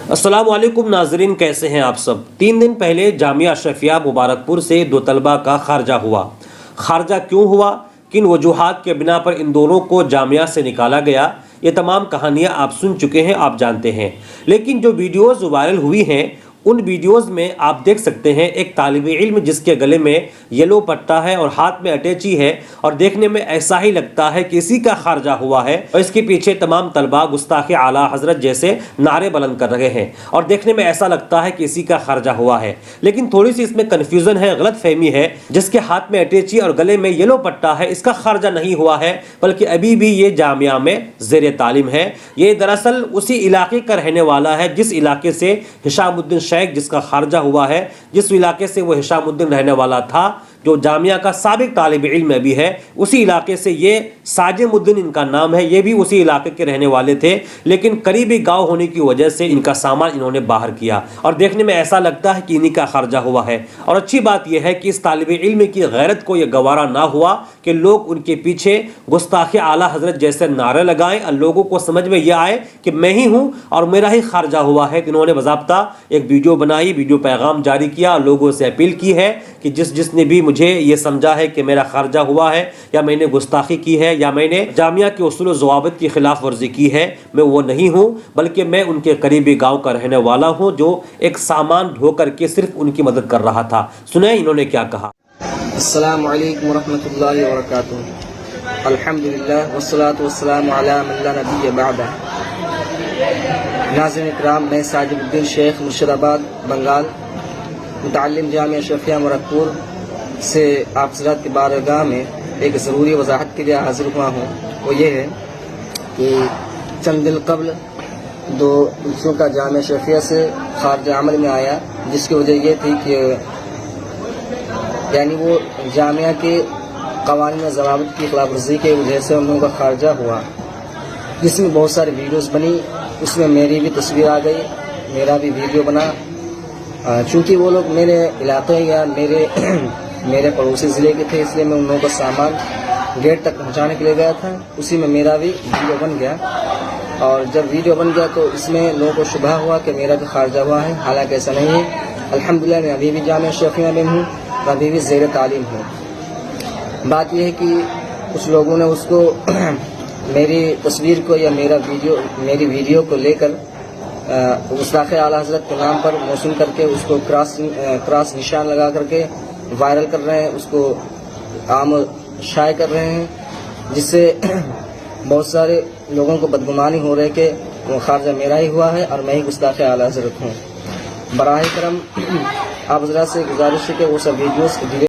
अस्सलाम वालेकुम नाजरीन, कैसे हैं आप सब। 3 दिन पहले जामिया अशरफिया मुबारकपुर से 2 तलबा का खारजा हुआ। खारजा क्यों हुआ, किन वजूहात के बिना पर इन दोनों को जामिया से निकाला गया, ये तमाम कहानियाँ आप सुन चुके हैं, आप जानते हैं। लेकिन जो वीडियोज़ वायरल हुई हैं उन वीडियोज़ में आप देख सकते हैं एक तालिब इल्म जिसके गले में येलो पट्टा है और हाथ में अटैची है और देखने में ऐसा ही लगता है कि इसी का खारजा हुआ है, और इसके पीछे तमाम तलबा गुस्ताखे आला हजरत जैसे नारे बुलंद कर रहे हैं और देखने में ऐसा लगता है कि इसी का खारजा हुआ है। लेकिन थोड़ी सी इसमें कन्फ्यूज़न है, गलत फहमी है। जिसके हाथ में अटैची और गले में येलो पट्टा है इसका खारजा नहीं हुआ है, बल्कि अभी भी ये जामिया में ज़ेर तालीम है। ये दरअसल उसी इलाके का रहने वाला है जिस इलाके से हिशामुद्दीन जिसका खारजा हुआ है, जिस इलाके से वो हिशामुद्दीन रहने वाला था, जो जामिया का साबिक तालिब इल्म भी है, उसी इलाके से ये साजिमुद्दीन इनका नाम है। ये भी उसी इलाके के रहने वाले थे, लेकिन करीबी गांव होने की वजह से इनका सामान इन्होंने बाहर किया और देखने में ऐसा लगता है कि इन्हीं का खारजा हुआ है। और अच्छी बात यह है कि इस तालिब इल्म की गैरत को यह गवारा ना हुआ कि लोग उनके पीछे गुस्ताखे आला हजरत जैसे नारे लगाएं और लोगों को समझ में यह आए कि मैं ही हूँ और मेरा ही खारजा हुआ है। इन्होंने बाज़ाब्ता एक वीडियो बनाई, वीडियो पैगाम जारी किया, लोगों से अपील की है कि जिसने भी मुझे ये समझा है कि मेरा खारजा हुआ है या मैंने गुस्ताखी की है या मैंने जामिया के उसूल ज़वाबित की खिलाफ वर्जी की है, मैं वो नहीं हूँ, बल्कि मैं उनके करीबी गांव का रहने वाला हूँ जो एक सामान ढो करके सिर्फ उनकी मदद कर रहा था। सुने इन्होंने क्या कहा। अस्सलामु अलैकुम वरहमतुल्लाहि वबरकातुहू। अल्हम्दुलिल्लाह वस्सलातु वस्सलामु अला मन ला नबिय्य बअदा। नाज़रीन इकराम, मैं साजिमुद्दीन शेख मुर्शिदाबाद बंगाल मुतअल्लिम जामिया अशरफिया मुबारकपुर से आप हज़रात की बारगाह में एक ज़रूरी वजाहत के लिए हाजिर हुआ हूँ। वो ये है कि चंद दिन कबल 2 बच्चों का जामिया अशरफिया से खारज अमल में आया, जिसकी वजह ये थी कि यानी वो जामिया के क़वानीन ज़वाबित की खिलाफ वर्जी की वजह से उन लोगों का खारजा हुआ, जिसमें बहुत सारी वीडियोस बनी। उसमें मेरी भी तस्वीर आ गई, मेरा भी वीडियो बना। चूँकि वो लोग मेरे इलाके या मेरे पड़ोसी ज़िले के थे, इसलिए मैं उन लोगों का सामान गेट तक पहुंचाने के लिए गया था। उसी में मेरा भी वीडियो बन गया, और जब वीडियो बन गया तो इसमें लोगों को शुबह हुआ कि मेरा भी खारजा हुआ है। हालांकि ऐसा नहीं है। अल्हम्दुलिल्लाह मैं अभी भी जामिया अशरफिया में हूँ, अभी भी ज़ेर तालीम हूँ। बात यह है कि कुछ लोगों ने उसको मेरी तस्वीर को या मेरी वीडियो को लेकर गुस्ताखे आला हज़रत के नाम पर मौसूम करके उसको क्रॉस निशान लगा करके वायरल कर रहे हैं, उसको आम शाये कर रहे हैं, जिससे बहुत सारे लोगों को बदगुमानी हो रही है कि वो खारजा मेरा ही हुआ है और मैं ही गुस्ताखे आला हज़रत हूँ। बराह करम आप हज़रात से गुजारिश है कि वो सब वीडियोस